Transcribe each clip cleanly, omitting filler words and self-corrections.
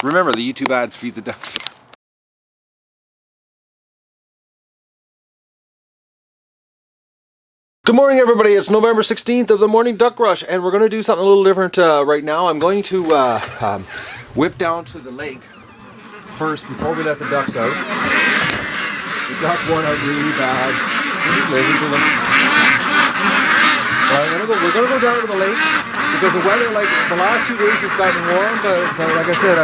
Remember, the YouTube ads feed the ducks. Good morning, everybody. It's November 16th of the morning duck rush, and we're going to do something a little different right now. I'm going to whip down to the lake first before we let the ducks out. The ducks want out really bad. We're going to go down to the lake because the weather, like the last 2 days, has gotten warm. But like I said,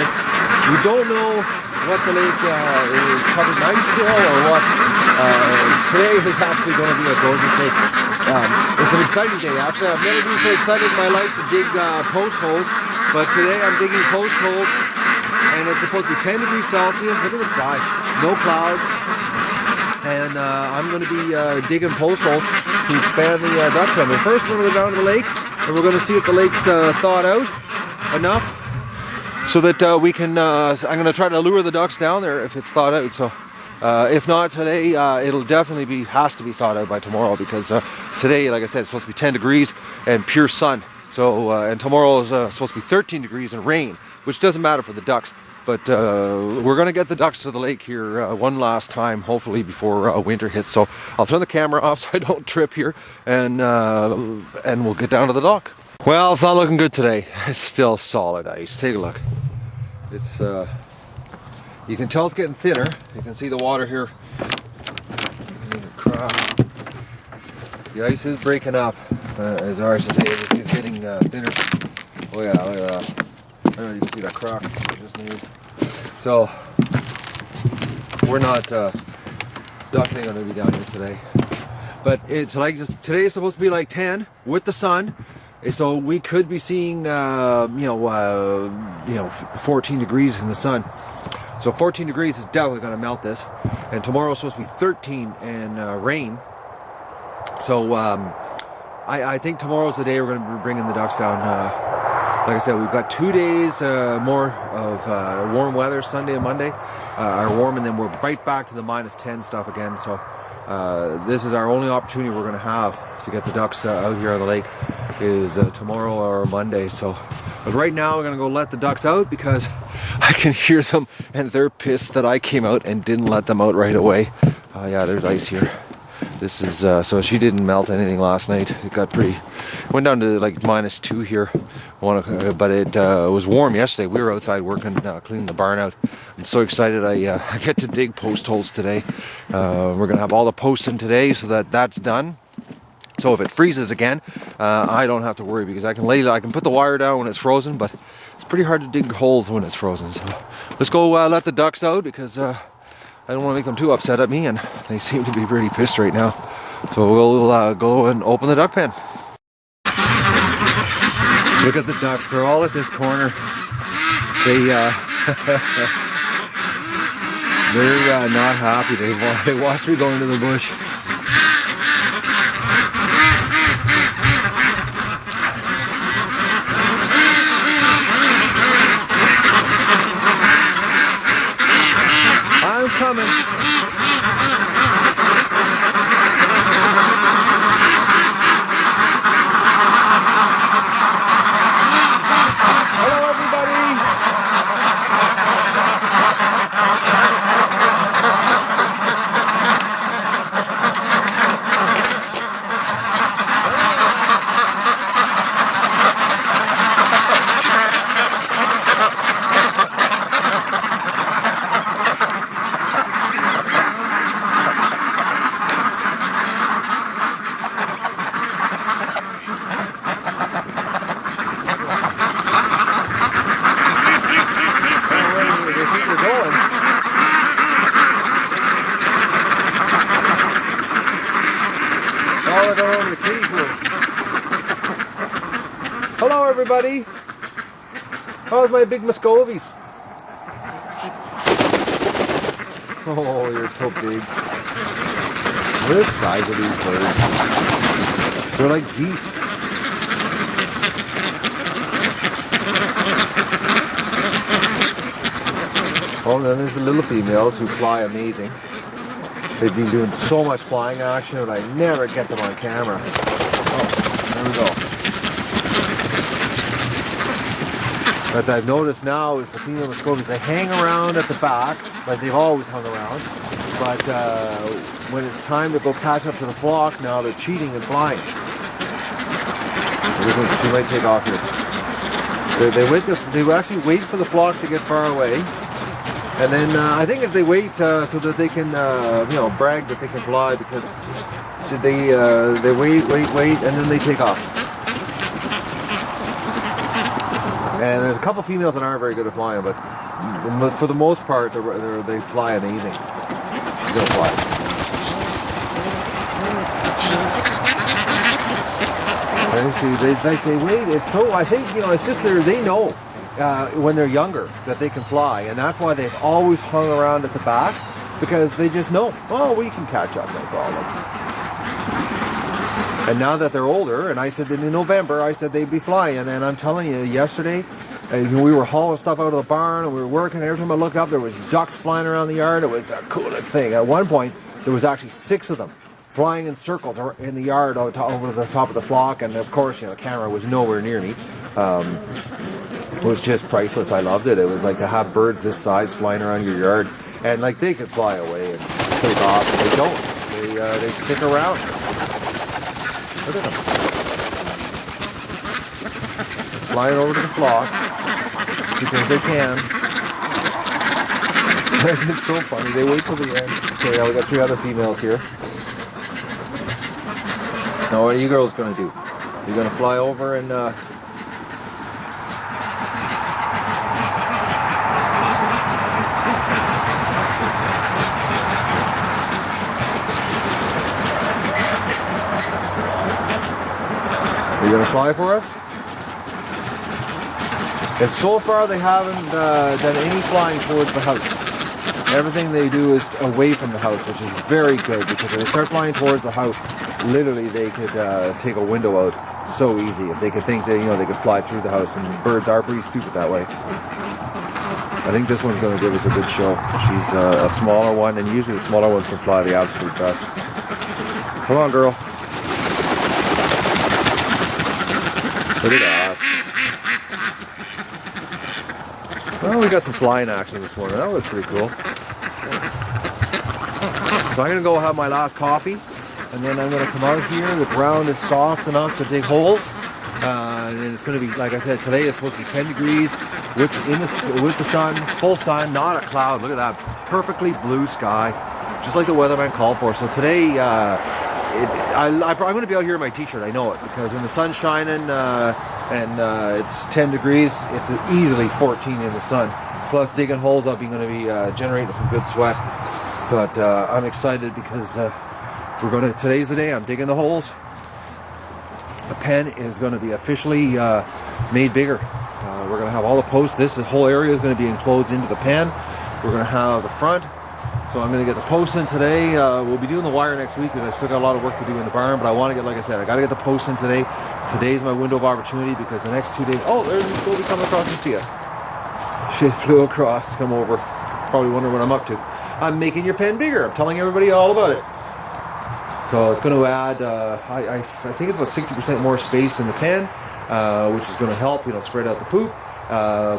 we don't know what the lake is covered in ice still or what. Today is actually going to be a gorgeous lake. It's an exciting day. Actually, I've never been so excited in my life to dig post holes, but today I'm digging post holes, and it's supposed to be 10 degrees Celsius. Look at the sky, no clouds, and I'm going to be digging post holes to expand the duck pen. But first, we're going to go down to the lake, and we're going to see if the lake's thawed out enough so that we can. I'm going to try to lure the ducks down there if it's thawed out. So. If not today, it'll definitely has to be thawed out by tomorrow, because today, like I said, it's supposed to be 10 degrees and pure sun. So, and tomorrow is supposed to be 13 degrees and rain, which doesn't matter for the ducks. But we're going to get the ducks to the lake here one last time, hopefully before winter hits. So I'll turn the camera off so I don't trip here, and we'll get down to the dock. Well, it's not looking good today. It's still solid ice. Take a look. It's you can tell it's getting thinner. You can see the water here. The ice is breaking up, as I should say. It's getting thinner. Oh yeah, look at that. I don't know if you can see that crack I just made. So we're not ducks ain't gonna be down here today. But it's like today is supposed to be like 10 with the sun. So we could be seeing 14 degrees in the sun. So 14 degrees is definitely going to melt this. And tomorrow's supposed to be 13 and rain. So I think tomorrow's the day we're going to be bringing the ducks down. Like I said, we've got 2 days more of warm weather. Sunday and Monday are warm, and then we're right back to the -10 stuff again. So this is our only opportunity we're going to have to get the ducks out here on the lake is tomorrow or Monday. So, but right now we're going to go let the ducks out because I can hear them, and they're pissed that I came out and didn't let them out right away. Yeah, there's ice here. This is so she didn't melt anything last night. It got went down to like -2 here. But it was warm yesterday. We were outside working, cleaning the barn out. I'm so excited I get to dig post holes today. We're gonna have all the posts in today, so that's done. So if it freezes again, I don't have to worry, because I can put the wire down when it's frozen, but it's pretty hard to dig holes when it's frozen. So let's go let the ducks out, because I don't want to make them too upset at me, and they seem to be pretty pissed right now. So we'll go and open the duck pen. Look at the ducks. They're all at this corner. They're not happy. They watched me go into the bush. I'm coming. Hello, everybody. Hello, everybody. How's my big Muscovies? Oh, you're so big. Look at the size of these birds. They're like geese. Oh, and then there's the little females who fly amazing. They've been doing so much flying action, but I never get them on camera. Oh, there we go. But I've noticed now is the female Muscovies, they hang around at the back, like they've always hung around. But when it's time to go catch up to the flock, now they're cheating and flying. This one, she might take off here. They actually wait for the flock to get far away. And then I think if they wait so that they can, brag that they can fly, because they wait, and then they take off. And there's a couple females that aren't very good at flying, but for the most part, they fly amazing. She's gonna fly. And see, they wait. It's so, I think, it's just they know when they're younger that they can fly, and that's why they've always hung around at the back, because they just know, oh, we can catch up, no problem. And now that they're older, and I said that in November, I said they'd be flying, and I'm telling you, yesterday, we were hauling stuff out of the barn, and we were working, and every time I looked up, there was ducks flying around the yard. It was the coolest thing. At one point, there was actually 6 of them flying in circles in the yard over the top of the flock, and of course, the camera was nowhere near me. It was just priceless. I loved it. It was like to have birds this size flying around your yard, and like they could fly away and take off, but they don't. They stick around. Look at them. Flying over to the flock because they can. It's so funny. They wait till the end. Okay, we got 3 other females here. Now, what are you girls going to do? You're going to fly over and... Are you going to fly for us? And so far they haven't done any flying towards the house. Everything they do is away from the house, which is very good, because if they start flying towards the house, literally they could take a window out so easy. If they could think that they could fly through the house, and birds are pretty stupid that way. I think this one's going to give us a good show. She's a smaller one, and usually the smaller ones can fly the absolute best. Come on, girl. Look at that. Well, we got some flying action this morning. That was pretty cool. So I'm going to go have my last coffee, and then I'm going to come out here. The ground is soft enough to dig holes. And it's going to be, like I said, today it's supposed to be 10 degrees with the sun, full sun, not a cloud. Look at that. Perfectly blue sky, just like the weatherman called for. So today, I'm going to be out here in my t-shirt. I know it, because when the sun's shining and it's 10 degrees, it's easily 14 in the sun. Plus digging holes up, you're going to be generating some good sweat. But I'm excited because today's the day I'm digging the holes. The pen is going to be officially made bigger. We're going to have all the posts. This whole area is going to be enclosed into the pen. We're going to have the front. So I'm going to get the posts in today. We'll be doing the wire next week, because I've still got a lot of work to do in the barn. But I want to get, like I said, I got to get the posts in today. Today's my window of opportunity, because the next 2 days... Oh, there's Miss Goldie coming across to see us. She flew across, come over. Probably wondering what I'm up to. I'm making your pen bigger. I'm telling everybody all about it. So it's going to add, I think it's about 60% more space in the pen, which is going to help, spread out the poop.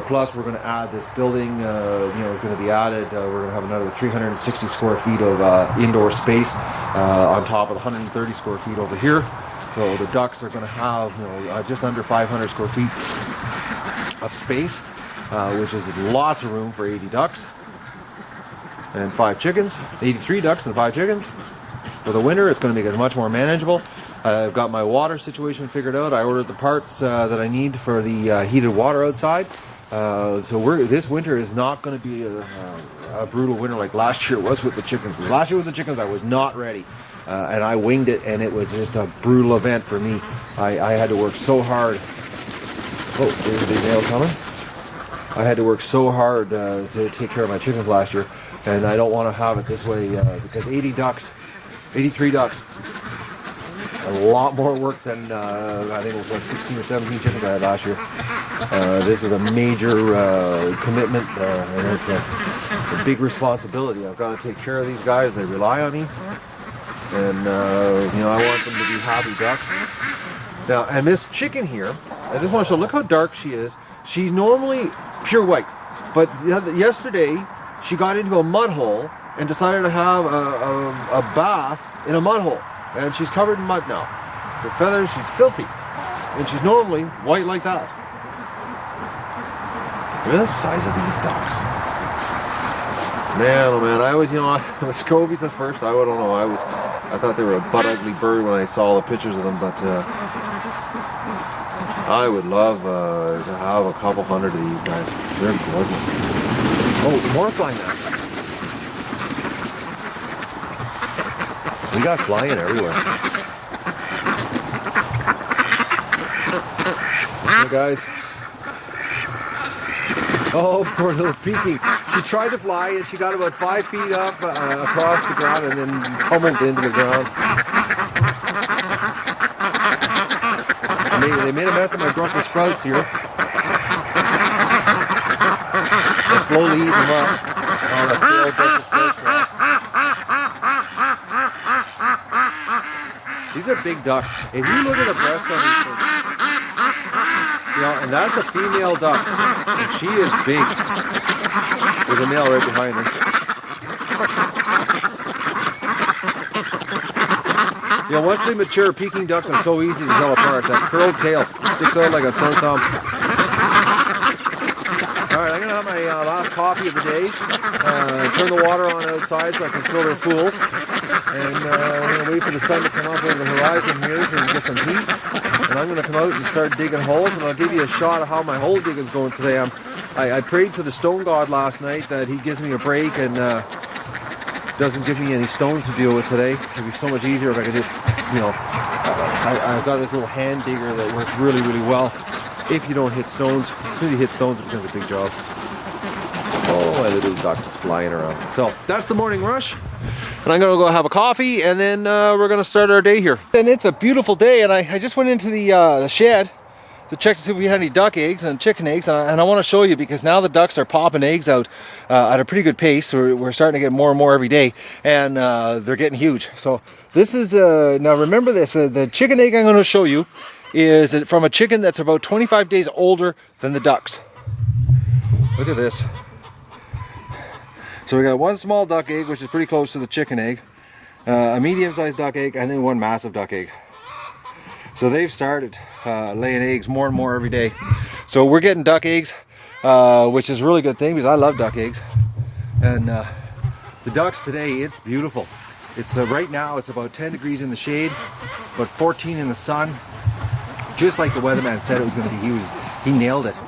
Plus, we're going to add this building, is going to be added. We're going to have another 360 square feet of indoor space on top of the 130 square feet over here. So the ducks are going to have, just under 500 square feet of space, which is lots of room for 80 ducks and 5 chickens. 83 ducks and 5 chickens. For the winter, it's going to make it much more manageable. I've got my water situation figured out. I ordered the parts that I need for the heated water outside. So this winter is not going to be a brutal winter like last year was with the chickens. Because last year with the chickens, I was not ready. And I winged it, and it was just a brutal event for me. I had to work so hard. Oh, there's a big nail coming. I had to work so hard to take care of my chickens last year. And I don't want to have it this way because 83 ducks. A lot more work than I think it was 16 or 17 chickens I had last year. This is a major commitment, and it's a big responsibility. I've got to take care of these guys. They rely on me, and I want them to be happy ducks. Now, and this chicken here, I just want to show. Look how dark she is. She's normally pure white, but yesterday she got into a mud hole and decided to have a bath in a mud hole, and she's covered in mud now. Her feathers, she's filthy, and she's normally white like that. Look at the size of these ducks. Man, oh man, I was, with scobies at first, I don't know, I thought they were a butt ugly bird when I saw the pictures of them, but I would love to have a couple hundred of these guys. They're gorgeous. Oh, more flying nests. We got flying everywhere. Hey guys. Oh, poor little peking. She tried to fly and she got about 5 feet up across the ground and then pummeled into the ground. They made a mess of my Brussels sprouts here. They're slowly eating them up. Oh, the failed Brussels sprouts crop. These are big ducks. If you look at the breasts on these things, and that's a female duck, and she is big. There's a male right behind her. Once they mature, Peking ducks are so easy to tell apart. That curled tail sticks out like a sore thumb. Alright, I'm going to have my last coffee of the day. Turn the water on outside so I can fill their pools. And we're going to wait for the sun to come up over the horizon here so we can get some heat. And I'm going to come out and start digging holes, and I'll give you a shot of how my hole dig is going today. I prayed to the stone god last night that he gives me a break and doesn't give me any stones to deal with today. It'd be so much easier if I could just, I've got this little hand digger that works really, really well if you don't hit stones. As soon as you hit stones, it becomes a big job. Oh, my little ducks flying around. So that's the morning rush. And I'm going to go have a coffee, and then we're going to start our day here. And it's a beautiful day, and I just went into the shed to check to see if we had any duck eggs and chicken eggs, and I want to show you because now the ducks are popping eggs out at a pretty good pace. So we're starting to get more and more every day, and they're getting huge. So this is, now remember this, the chicken egg I'm going to show you is from a chicken that's about 25 days older than the ducks. Look at this. So we got one small duck egg, which is pretty close to the chicken egg, a medium-sized duck egg, and then one massive duck egg. So they've started laying eggs more and more every day. So we're getting duck eggs, which is a really good thing because I love duck eggs. And the ducks today, it's beautiful. It's right now it's about 10 degrees in the shade, but 14 in the sun. Just like the weatherman said it was going to be. He nailed it.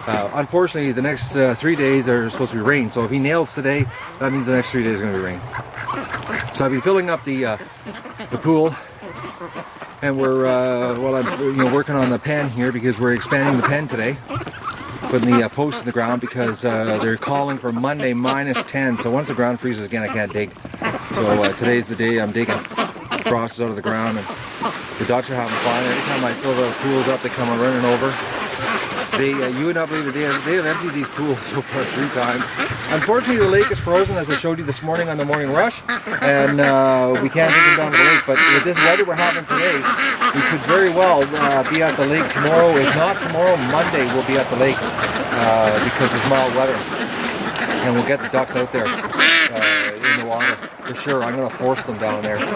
Unfortunately, the next 3 days are supposed to be rain. So if he nails today, that means the next 3 days are going to be rain. So I've been filling up the pool, and we're I'm working on the pen here because we're expanding the pen today, putting the post in the ground because they're calling for Monday -10. So once the ground freezes again, I can't dig. So today's the day I'm digging. Frost is out of the ground, and the ducks are having fun. Every time I fill the pools up, they come running over. You would not believe it, they have emptied these pools so far 3 times. Unfortunately, the lake is frozen, as I showed you this morning on the morning rush, and we can't take them down to the lake. But with this weather we're having today, we could very well be at the lake tomorrow. If not tomorrow, Monday we'll be at the lake because there's mild weather, and we'll get the ducks out there in the water for sure. I'm going to force them down there so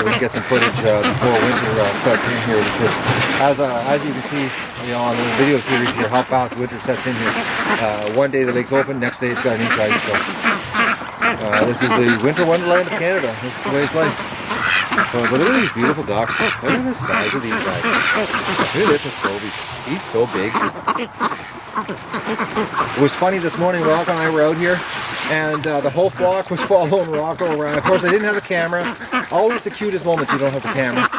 we can get some footage before winter sets in here, because as you can see, on the video series here, how fast winter sets in here. One day the lake's open, next day it's got an inch ice. So this is the winter wonderland of Canada. This is the way it's like. But look at these beautiful ducks. Look at the size of these guys. Look at this Muscovy. He's so big. It was funny this morning, Rocco and I were out here, and the whole flock was following Rocco around. Of course, I didn't have a camera. Always the cutest moments you don't have the camera.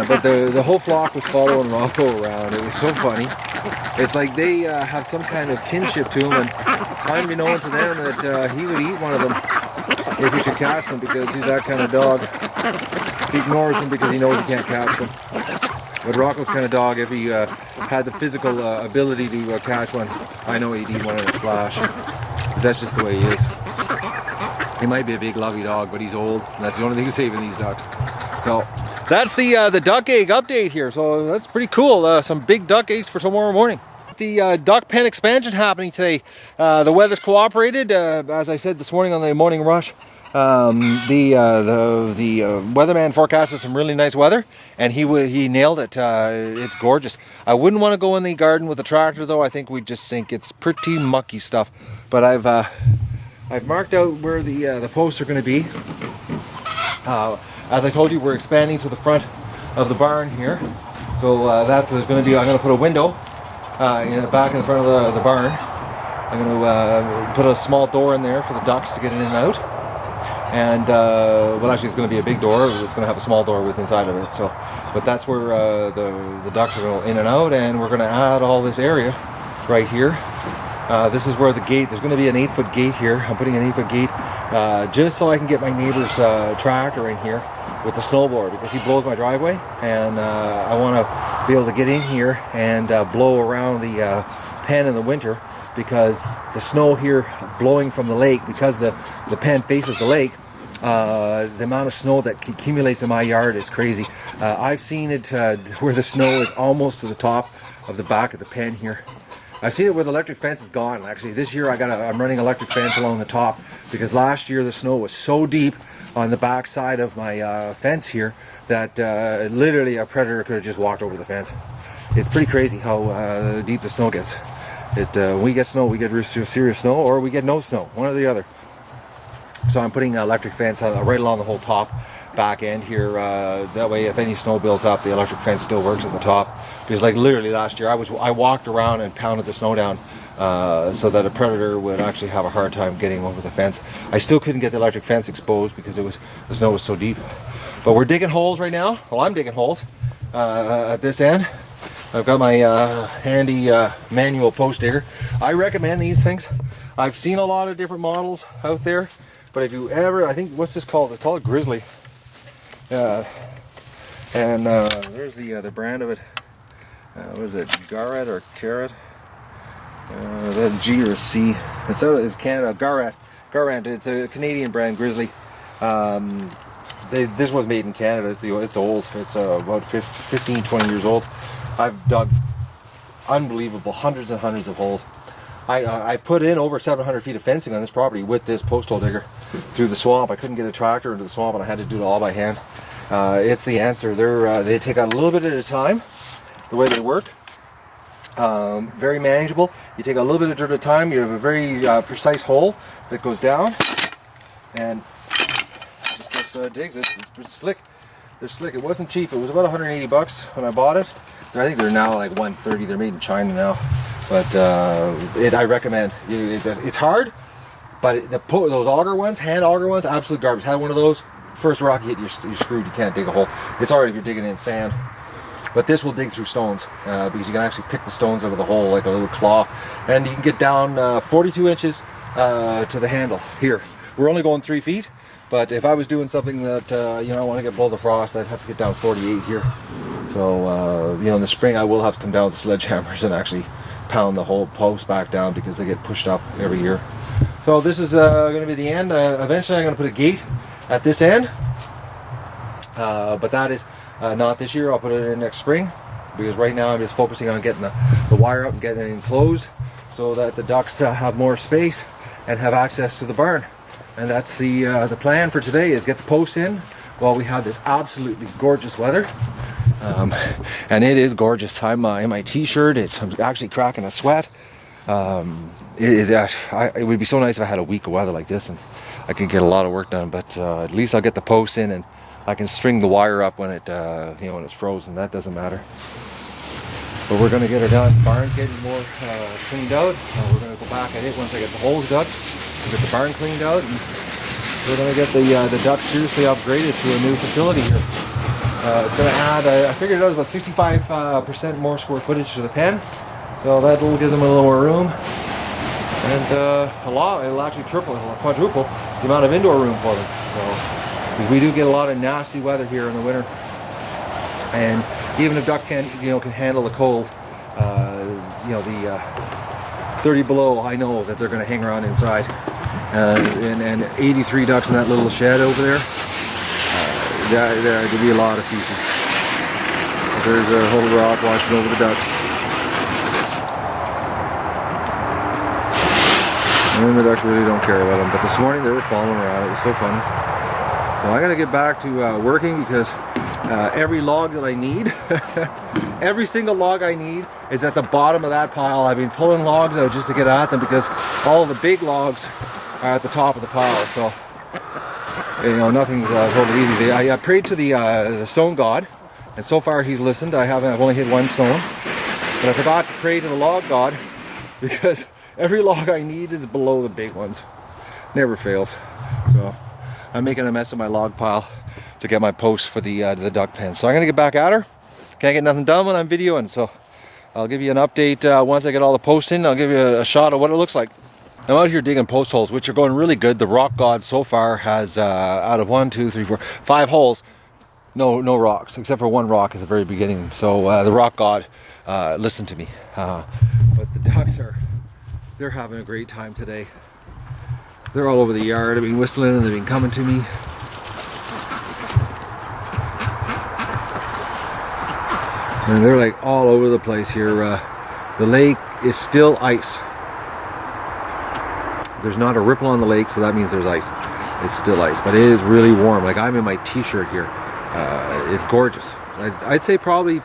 But the whole flock was following Rocco around. It was so funny. It's like they have some kind of kinship to him, and unbeknown to them that he would eat one of them if he could catch them, because he's that kind of dog. He ignores them because he knows he can't catch them. But Rocco's kind of dog, if he had the physical ability to catch one, I know he'd eat one in a flash, because that's just the way he is. He might be a big lovey dog, but he's old, and that's the only thing saving these ducks. So that's the duck egg update here. So that's pretty cool. Some big duck eggs for tomorrow morning. the duck pen expansion happening today. The weather's cooperated, as I said this morning on the morning rush. The weatherman forecasted some really nice weather, and he nailed it. It's gorgeous. I wouldn't want to go in the garden with the tractor though. I think we'd just sink. It's pretty mucky stuff. But I've marked out where the posts are going to be. As I told you, we're expanding to the front of the barn here. So that's what's going to be. I'm going to put a window in the back and the front of the barn. I'm going to put a small door in there for the ducks to get in and out. And well, actually, it's going to be a big door. It's going to have a small door with inside of it. So, but that's where the ducks are going in and out, and we're going to add all this area right here. This is where the gate. There's going to be an 8-foot gate here. I'm putting an 8-foot gate just so I can get my neighbor's tractor in here with the snowblower, because he blows my driveway, and I want to be able to get in here and blow around the pen in the winter, because the snow here blowing from the lake, because the pen faces the lake, the amount of snow that accumulates in my yard is crazy. I've seen it where the snow is almost to the top of the back of the pen here. I've seen it where the electric fence is gone. Actually, this year I'm running electric fence along the top, because last year the snow was so deep on the back side of my fence here that literally a predator could have just walked over the fence. It's pretty crazy how deep the snow gets. When we get snow, we get serious snow, or we get no snow, one or the other. So I'm putting electric fence right along the whole top back end here. That way, if any snow builds up, the electric fence still works at the top. Because like literally last year, I walked around and pounded the snow down so that a predator would actually have a hard time getting over the fence. I still couldn't get the electric fence exposed because the snow was so deep. But we're digging holes right now. Well, I'm digging holes at this end. I've got my handy manual post digger. I recommend these things. I've seen a lot of different models out there, but if you ever, I think, what's this called? It's called Grizzly. And there's the brand of it. What is it? Garrett or Carrot? The G or C. It's Canada. Garrett. It's a Canadian brand, Grizzly. This was made in Canada. It's old. It's about 15, 20 years old. I've dug unbelievable hundreds and hundreds of holes. I put in over 700 feet of fencing on this property with this post hole digger through the swamp. I couldn't get a tractor into the swamp, and I had to do it all by hand. It's the answer. They take out a little bit at a time, the way they work. Very manageable. You take a little bit of dirt at a time. You have a very precise hole that goes down, and just digs. It's slick. They're slick. It wasn't cheap. It was about 180 bucks when I bought it. I think they're now like 130. They're made in China now, but I recommend. It's hard, but those auger ones, hand auger ones, absolute garbage. Had one of those. First rock you hit, you're screwed. You can't dig a hole. It's alright if you're digging in sand, but this will dig through stones because you can actually pick the stones out of the hole like a little claw, and you can get down 42 inches to the handle. Here, we're only going 3 feet. But if I was doing something that, I want to get below the frost, I'd have to get down 48 here. So, in the spring I will have to come down with sledgehammers and actually pound the whole post back down because they get pushed up every year. So this is going to be the end. Eventually I'm going to put a gate at this end. But that is not this year. I'll put it in next spring. Because right now I'm just focusing on getting the wire up and getting it enclosed so that the ducks have more space and have access to the barn. And that's the plan for today, is get the posts in while we have this absolutely gorgeous weather. And it is gorgeous. I'm in my t-shirt. I'm actually cracking a sweat. It would be so nice if I had a week of weather like this and I could get a lot of work done. But at least I'll get the posts in and I can string the wire up when when it's frozen. That doesn't matter. But we're going to get her done. The barn's getting more cleaned out. We're going to go back at it once I get the holes dug. We'll get the barn cleaned out, and we're going to get the ducks seriously upgraded to a new facility here. It's going to add, I figured it was about 65% more square footage to the pen, so that will give them a little more room. And it'll actually quadruple the amount of indoor room for them. So, because we do get a lot of nasty weather here in the winter, and even if ducks can handle the cold, the 30 below, I know that they're going to hang around inside. And 83 ducks in that little shed over there. There'll be a lot of feces. There's a whole rock washing over the ducks. And the ducks really don't care about them. But this morning they were following around. It was so funny. So I gotta get back to working because every log that I need, every single log I need is at the bottom of that pile. I've been pulling logs out just to get at them because all the big logs are at the top of the pile. So, you know, nothing's totally easy. I prayed to the stone god, and so far he's listened. I've only hit one stone, but I forgot to pray to the log god because every log I need is below the big ones. Never fails. So I'm making a mess of my log pile to get my post for the duck pen. So I'm gonna get back at her. Can't get nothing done when I'm videoing, so I'll give you an update once I get all the posts in. I'll give you a shot of what it looks like. I'm out here digging post holes, which are going really good. The rock god so far has out of 1, 2, 3, 4, 5 holes, no rocks, except for one rock at the very beginning. So the rock god listened to me. But the ducks they're having a great time today. They're all over the yard. I've been whistling and they've been coming to me. And they're like all over the place here. The lake is still ice. There's not a ripple on the lake, so that means there's ice. It's still ice, but it is really warm. Like I'm in my t-shirt here. It's gorgeous. I'd say probably,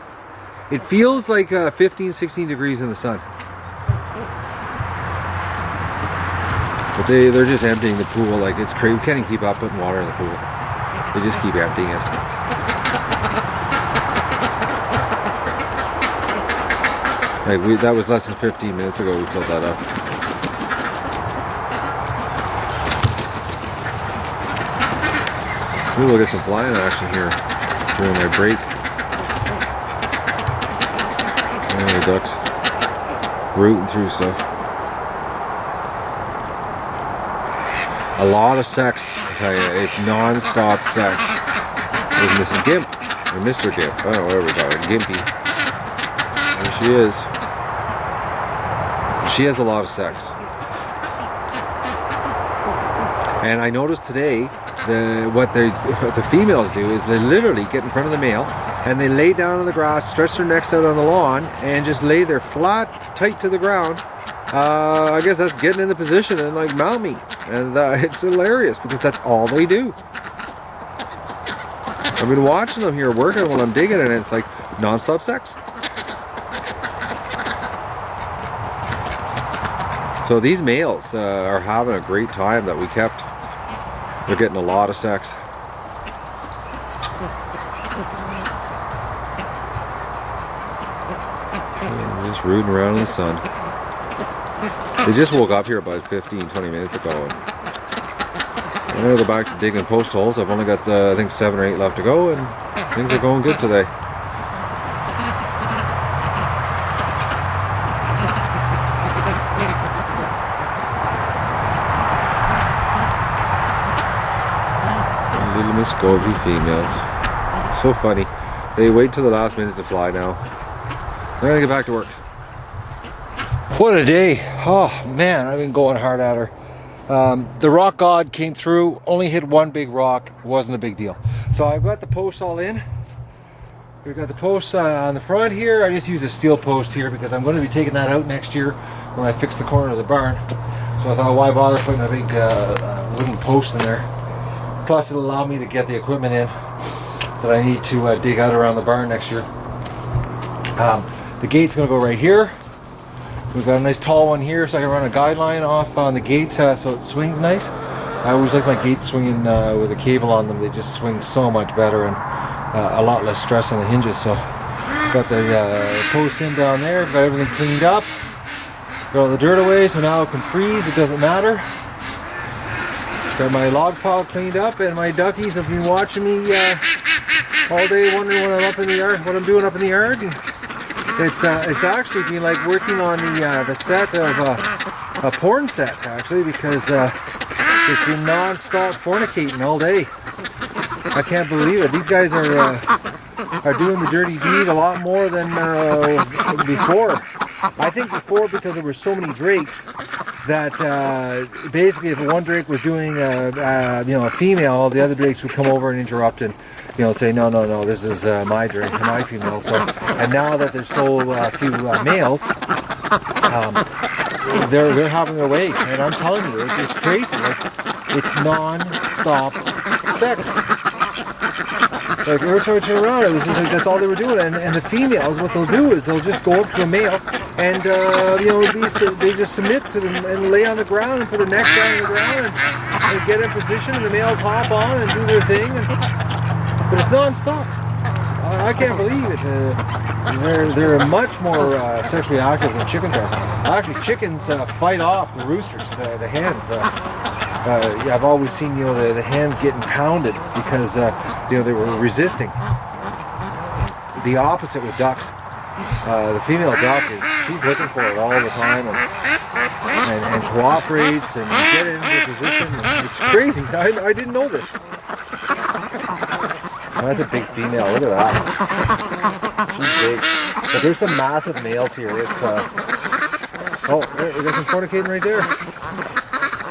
it feels like 15, 16 degrees in the sun. But they're just emptying the pool like it's crazy. We can't even keep up putting water in the pool. They just keep emptying it. Like that was less than 15 minutes ago we filled that up. Ooh, we'll get some flying action here during my break. And the ducks rooting through stuff. A lot of sex, I tell you. It's non-stop sex. There's Mrs. Gimp, or Mr. Gimp, I don't know, whatever we call her, Gimpy. There she is. She has a lot of sex. And I noticed today, what the females do is they literally get in front of the male, and they lay down on the grass, stretch their necks out on the lawn, and just lay there flat, tight to the ground. I guess that's getting in the position and like mount me. And it's hilarious because that's all they do. I've been watching them here working while I'm digging, and it's like non-stop sex. So these males are having a great time that we kept. They're getting a lot of sex. And just rooting around in the sun. They just woke up here about 15, 20 minutes ago. And I'm going to go back to digging post holes. I've only got, I think, 7 or 8 left to go, and things are going good today. Little Muscovy females. So funny. They wait till the last minute to fly now. So I'm going to get back to work. What a day. Oh man, I've been going hard at her. The rock god came through, only hit one big rock. It wasn't a big deal. So I've got the posts all in. We've got the posts on the front here. I just use a steel post here because I'm going to be taking that out next year when I fix the corner of the barn. So I thought, why bother putting a big wooden post in there? Plus it'll allow me to get the equipment in that I need to dig out around the barn next year. The gate's going to go right here. We've got a nice tall one here, so I can run a guide line off on the gate so it swings nice. I always like my gates swinging with a cable on them. They just swing so much better and a lot less stress on the hinges. So got the posts in down there, got everything cleaned up, got all the dirt away, so now it can freeze, it doesn't matter. Got my log pile cleaned up, and my duckies have been watching me all day, wondering what I'm up in the yard, what I'm doing up in the yard. And it's actually been like working on the set of a porn set, actually, because it's been non-stop fornicating all day. I can't believe it. These guys are doing the dirty deed a lot more than before. I think before, because there were so many drakes, that basically if one drake was doing a female, the other drakes would come over and interrupt and say no, this is my drake, my female. So, and now that there's so few males, they're having their way, and I'm telling you, it's crazy. Like, it's non-stop sex. Like, every time I turn around, it was just like that's all they were doing. And the females, what they'll do is they'll just go up to a male, and they just submit to them and lay on the ground and put their necks down on the ground and get in position, and the males hop on and do their thing. But it's non-stop. I can't believe it. They're much more sexually active than chickens are. Actually, chickens fight off the roosters, the hens. I've always seen the hens getting pounded because they were resisting. The opposite with ducks. The female duck she's looking for it all the time and cooperates and get into position. It's crazy. I didn't know this. Oh, that's a big female. Look at that. She's big. But there's some massive males here. It's there's some fornicating right there.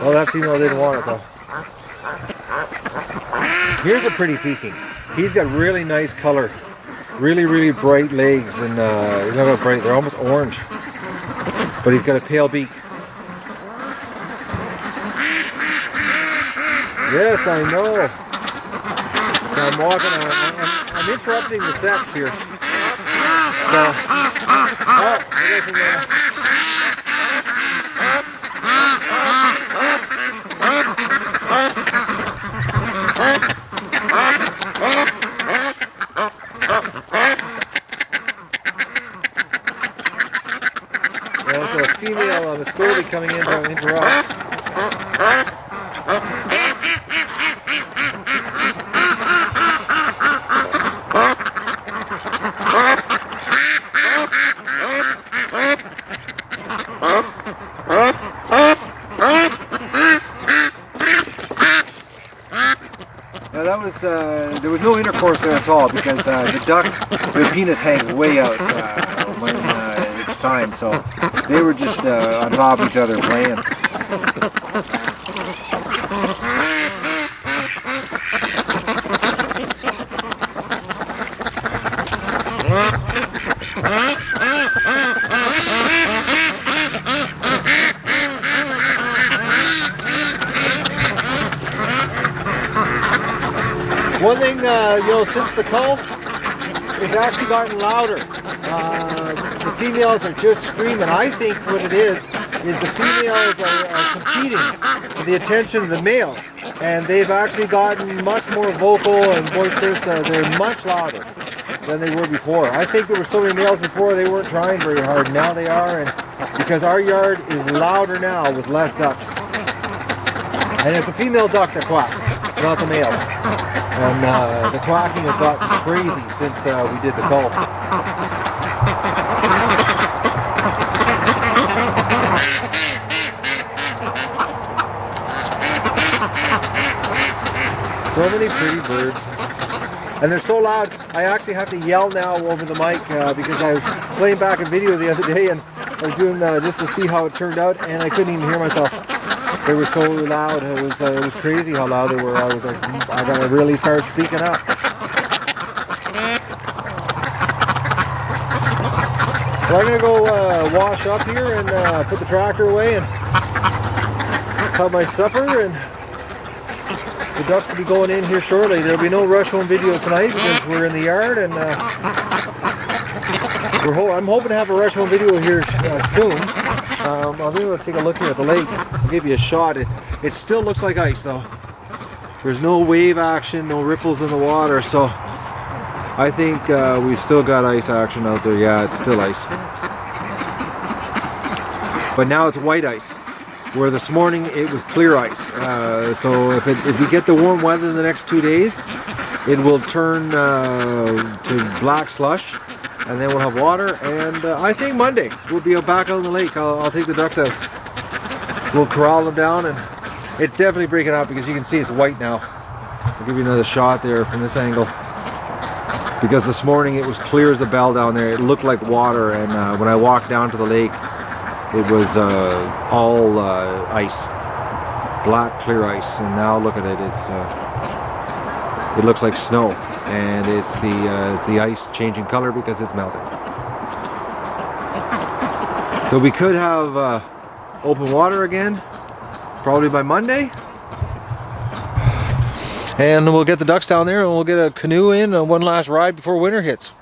Oh, that female didn't want it though. Here's a pretty peking. He's got really nice color, really, really bright legs, and not bright. They're almost orange. But he's got a pale beak. Yes, I know. So I'm walking. I'm interrupting the sex here. So, there's a female Muscovy coming in to interrupt. There was no intercourse there at all because the duck, their penis hangs way out when it's time, so they were just on top of each other playing. One thing, since the cull, it's actually gotten louder. The females are just screaming. I think what it is the females are competing for the attention of the males. And they've actually gotten much more vocal and boisterous. They're much louder than they were before. I think there were so many males before they weren't trying very hard. Now they are, and because our yard is louder now with less ducks. And it's the female duck that quacks, not the male. And the quacking has gotten crazy since we did the cull. So many pretty birds. And they're so loud, I actually have to yell now over the mic because I was playing back a video the other day and I was doing just to see how it turned out, and I couldn't even hear myself. They were so loud. It was crazy how loud they were. I was like, I gotta really start speaking up. Well, I'm gonna go wash up here and put the tractor away and have my supper, and the ducks will be going in here shortly. There'll be no rush home video tonight because we're in the yard, and I'm hoping to have a rush home video here soon. I'll be able to take a look here at the lake. I'll give you a shot. It still looks like ice though. There's no wave action, no ripples in the water, so I think we've still got ice action out there. Yeah, it's still ice. But now it's white ice, where this morning it was clear ice. So if we get the warm weather in the next 2 days, it will turn to black slush. And then we'll have water, and I think Monday we'll be back out in the lake. I'll take the ducks out. We'll corral them down, and it's definitely breaking up because you can see it's white now. I'll give you another shot there from this angle. Because this morning it was clear as a bell down there. It looked like water, and when I walked down to the lake, it was all ice. Black, clear ice. And now look at it. It looks like snow. And it's the ice changing color because it's melting. So we could have open water again, probably by Monday. And we'll get the ducks down there and we'll get a canoe in and one last ride before winter hits.